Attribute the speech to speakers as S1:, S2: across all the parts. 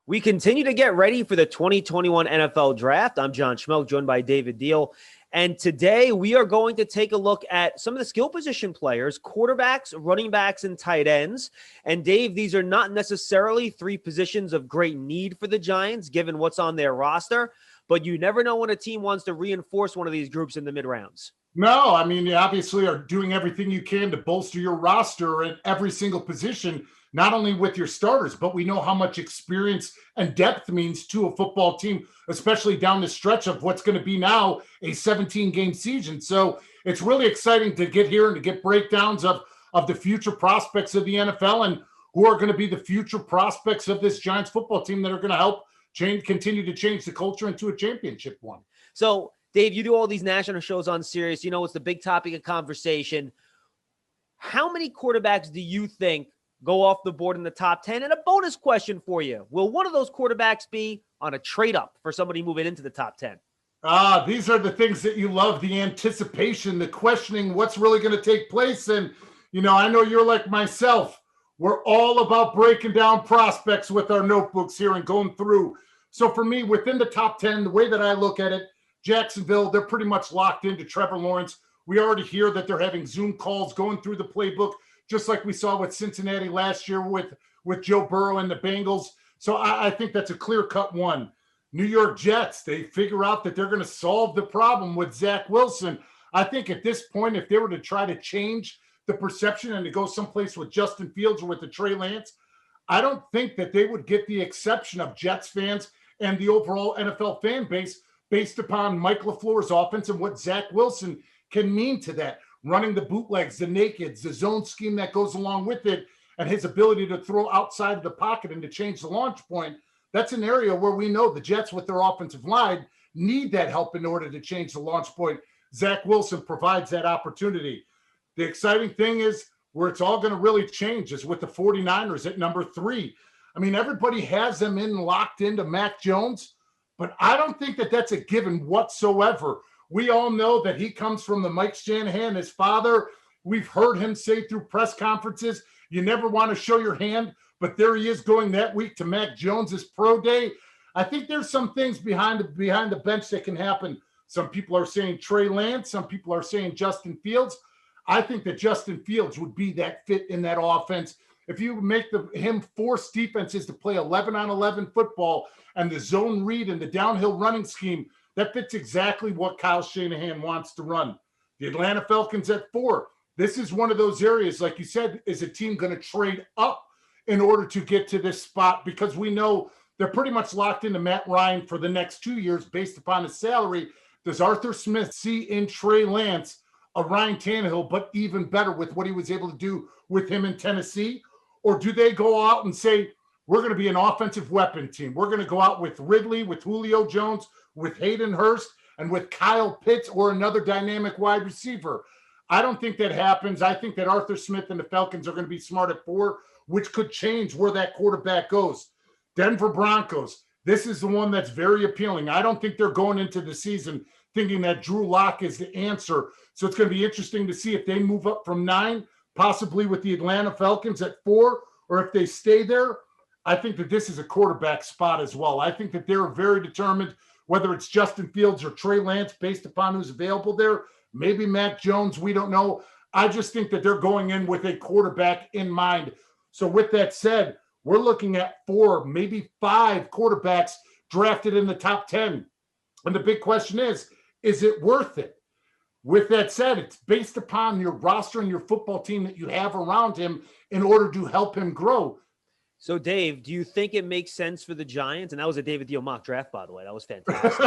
S1: We continue to get ready for the 2021 NFL Draft. I'm John Schmeelk, joined by David Diehl. And today we are going to take a look at some of the skill position players, quarterbacks, running backs, and tight ends. And Dave, these are not necessarily three positions of great need for the Giants, given what's on their roster. But you never know when a team wants to reinforce one of these groups in the mid-rounds.
S2: No, I mean, you obviously are doing everything you can to bolster your roster at every single position, not only with your starters, but we know how much experience and depth means to a football team, especially down the stretch of what's going to be now a 17-game season. So it's really exciting to get here and to get breakdowns of the future prospects of the NFL and who are going to be the future prospects of this Giants football team that are going to help continue to change the culture into a championship one.
S1: So, Dave, you do all these national shows on Sirius. You know, it's the big topic of conversation. How many quarterbacks do you think go off the board in the top 10? And a bonus question for you. Will one of those quarterbacks be on a trade up for somebody moving into the top 10?
S2: These are the things that you love, the anticipation, the questioning, what's really going to take place. And, you know, I know you're like myself. We're all about breaking down prospects with our notebooks here and going through. So for me, within the top 10, the way that I look at it, Jacksonville, they're pretty much locked into Trevor Lawrence. We already hear that they're having Zoom calls going through the playbook, just like we saw with Cincinnati last year with Joe Burrow and the Bengals. So I think that's a clear-cut one. New York Jets, they figure out that they're going to solve the problem with Zach Wilson. I think at this point, if they were to try to change the perception and to go someplace with Justin Fields or with the Trey Lance, I don't think that they would get the exception of Jets fans and the overall NFL fan base based upon Mike LaFleur's offense and what Zach Wilson can mean to that. Running the bootlegs, the nakeds, the zone scheme that goes along with it, and his ability to throw outside of the pocket and to change the launch point. That's an area where we know the Jets with their offensive line need that help in order to change the launch point. Zach Wilson provides that opportunity. The exciting thing is where it's all going to really change is with the 49ers at number 3. I mean, everybody has them locked into Mac Jones, but I don't think that that's a given whatsoever. We all know that he comes from the Mike Shanahan, his father. We've heard him say through press conferences, you never want to show your hand, but there he is going that week to Mac Jones's pro day. I think there's some things behind the bench that can happen. Some people are saying Trey Lance. Some people are saying Justin Fields. I think that Justin Fields would be that fit in that offense. If you make him force defenses to play 11-on-11 football and the zone read and the downhill running scheme, that fits exactly what Kyle Shanahan wants to run. The Atlanta Falcons at 4. This is one of those areas, like you said, is a team going to trade up in order to get to this spot because we know they're pretty much locked into Matt Ryan for the next 2 years based upon his salary. Does Arthur Smith see in Trey Lance a Ryan Tannehill, but even better with what he was able to do with him in Tennessee? Or do they go out and say, we're going to be an offensive weapon team. We're going to go out with Ridley, with Julio Jones, with Hayden Hurst, and with Kyle Pitts or another dynamic wide receiver. I don't think that happens. I think that Arthur Smith and the Falcons are going to be smart at 4, which could change where that quarterback goes. Denver Broncos, this is the one that's very appealing. I don't think they're going into the season thinking that Drew Lock is the answer. So it's going to be interesting to see if they move up from 9, possibly with the Atlanta Falcons at 4, or if they stay there. I think that this is a quarterback spot as well. I think that they're very determined, whether it's Justin Fields or Trey Lance, based upon who's available there. Maybe Mac Jones, we don't know. I just think that they're going in with a quarterback in mind. So with that said, we're looking at 4, maybe 5 quarterbacks drafted in the top 10. And the big question is it worth it? With that said, it's based upon your roster and your football team that you have around him in order to help him grow.
S1: So, Dave, do you think it makes sense for the Giants? And that was a David Diehl mock draft, by the way. That was fantastic.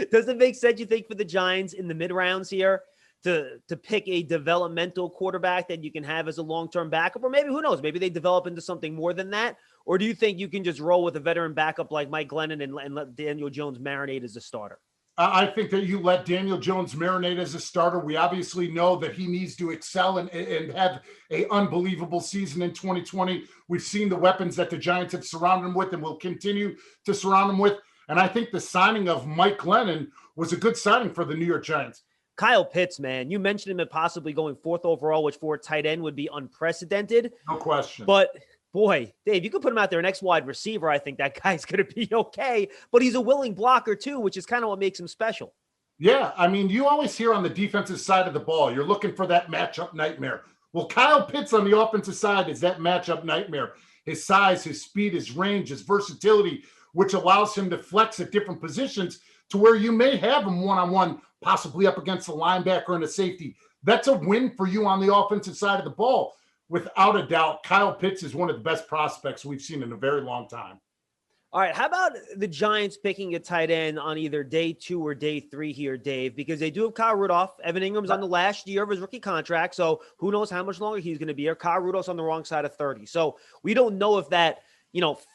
S1: Does it make sense, you think, for the Giants in the mid-rounds here to pick a developmental quarterback that you can have as a long-term backup? Or maybe, who knows, maybe they develop into something more than that? Or do you think you can just roll with a veteran backup like Mike Glennon and let Daniel Jones marinate as a starter?
S2: I think that you let Daniel Jones marinate as a starter. We obviously know that he needs to excel and have an unbelievable season in 2020. We've seen the weapons that the Giants have surrounded him with and will continue to surround him with. And I think the signing of Mike Glennon was a good signing for the New York Giants.
S1: Kyle Pitts, man, you mentioned him at possibly going 4th overall, which for a tight end would be unprecedented.
S2: No question.
S1: But Boy, Dave, you could put him out there next wide receiver. I think that guy's going to be okay, but he's a willing blocker too, which is kind of what makes him special.
S2: Yeah, I mean, you always hear on the defensive side of the ball, you're looking for that matchup nightmare. Well, Kyle Pitts on the offensive side is that matchup nightmare. His size, his speed, his range, his versatility, which allows him to flex at different positions to where you may have him one-on-one, possibly up against a linebacker and a safety. That's a win for you on the offensive side of the ball. Without a doubt, Kyle Pitts is one of the best prospects we've seen in a very long time.
S1: All right, how about the Giants picking a tight end on either day 2 or day 3 here, Dave? Because they do have Kyle Rudolph. Evan Ingram's on the last year of his rookie contract, so who knows how much longer he's going to be here. Kyle Rudolph's on the wrong side of 30. So we don't know if that,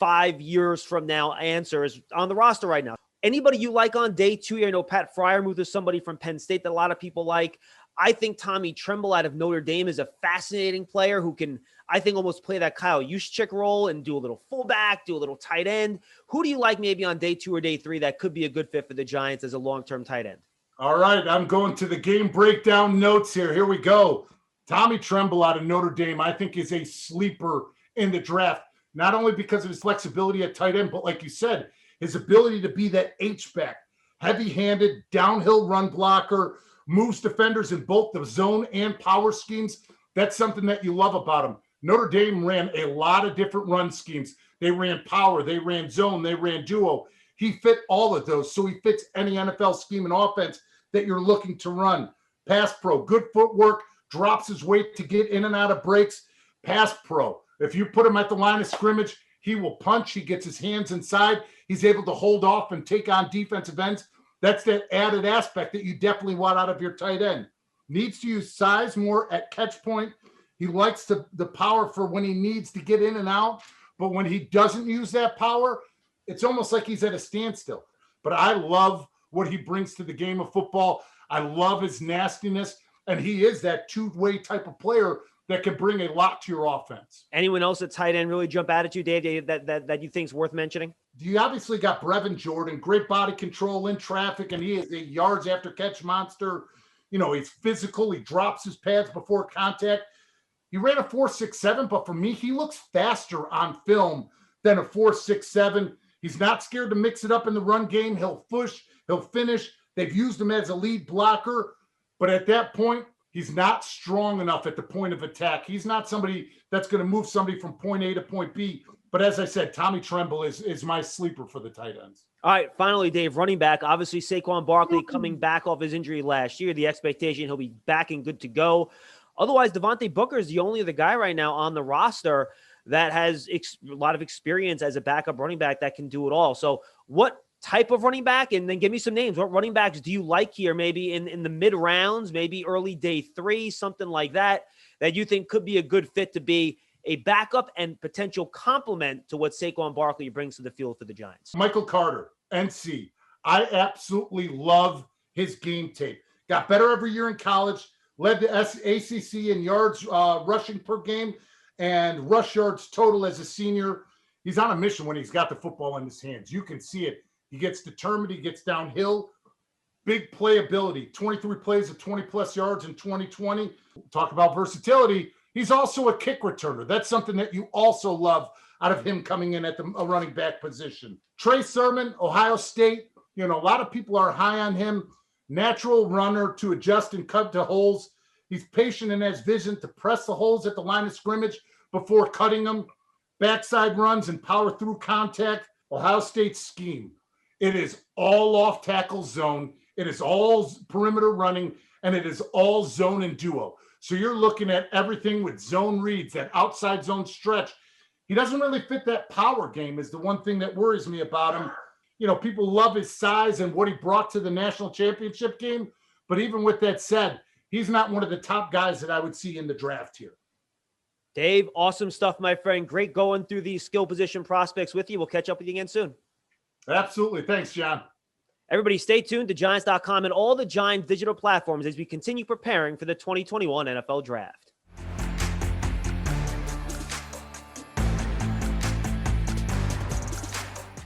S1: 5 years from now answer is on the roster right now. Anybody you like on day 2 here? I know Pat Fryermuth is somebody from Penn State that a lot of people like. I think Tommy Tremble out of Notre Dame is a fascinating player who can, I think, almost play that Kyle Juszczyk role and do a little fullback, do a little tight end. Who do you like maybe on day 2 or day 3 that could be a good fit for the Giants as a long-term tight end?
S2: All right, I'm going to the game breakdown notes here. Here we go. Tommy Tremble out of Notre Dame, I think, is a sleeper in the draft, not only because of his flexibility at tight end, but like you said, his ability to be that H-back, heavy-handed, downhill run blocker, moves defenders in both the zone and power schemes. That's something that you love about him. Notre Dame ran a lot of different run schemes. They ran power, they ran zone, they ran duo. He fit all of those, so he fits any NFL scheme and offense that you're looking to run. Pass pro, good footwork, drops his weight to get in and out of breaks. Pass pro, if you put him at the line of scrimmage, he will punch, he gets his hands inside, he's able to hold off and take on defensive ends. That's that added aspect that you definitely want out of your tight end. Needs to use size more at catch point. He likes the power for when he needs to get in and out. But when he doesn't use that power, it's almost like he's at a standstill. But I love what he brings to the game of football. I love his nastiness. And he is that two-way type of player that can bring a lot to your offense.
S1: Anyone else at tight end really jump out at you, Dave, that you think is worth mentioning?
S2: You obviously got Brevin Jordan, great body control in traffic, and he is a yards after catch monster. He's physical. He drops his pads before contact. He ran a 4.67, but for me, he looks faster on film than a 4.67. He's not scared to mix it up in the run game. He'll push, he'll finish. They've used him as a lead blocker, but at that point, he's not strong enough at the point of attack. He's not somebody that's going to move somebody from point A to point B. But as I said, Tommy Tremble is my sleeper for the tight ends.
S1: All right, finally, Dave, running back. Obviously, Saquon Barkley coming back off his injury last year. The expectation he'll be back and good to go. Otherwise, Devontae Booker is the only other guy right now on the roster that has a lot of experience as a backup running back that can do it all. So what type of running back? And then give me some names. What running backs do you like here, maybe in the mid-rounds, maybe early day 3, something like that you think could be a good fit to be a backup and potential complement to what Saquon Barkley brings to the field for the Giants?
S2: Michael Carter, NC. I absolutely love his game tape. Got better every year in college, led the ACC in yards rushing per game and rush yards total as a senior. He's on a mission when he's got the football in his hands. You can see it. He gets determined. He gets downhill. Big playability. 23 plays of 20-plus yards in 2020. Talk about versatility. He's also a kick returner. That's something that you also love out of him coming in at the running back position. Trey Sermon, Ohio State. A lot of people are high on him. Natural runner to adjust and cut to holes. He's patient and has vision to press the holes at the line of scrimmage before cutting them. Backside runs and power through contact. Ohio State's scheme. It is all off tackle zone. It is all perimeter running, and it is all zone and duo. So you're looking at everything with zone reads, that outside zone stretch. He doesn't really fit that power game is the one thing that worries me about him. People love his size and what he brought to the national championship game. But even with that said, he's not one of the top guys that I would see in the draft here.
S1: Dave, awesome stuff, my friend. Great going through these skill position prospects with you. We'll catch up with you again soon.
S2: Absolutely. Thanks, John.
S1: Everybody stay tuned to Giants.com and all the Giants digital platforms as we continue preparing for the 2021 NFL Draft.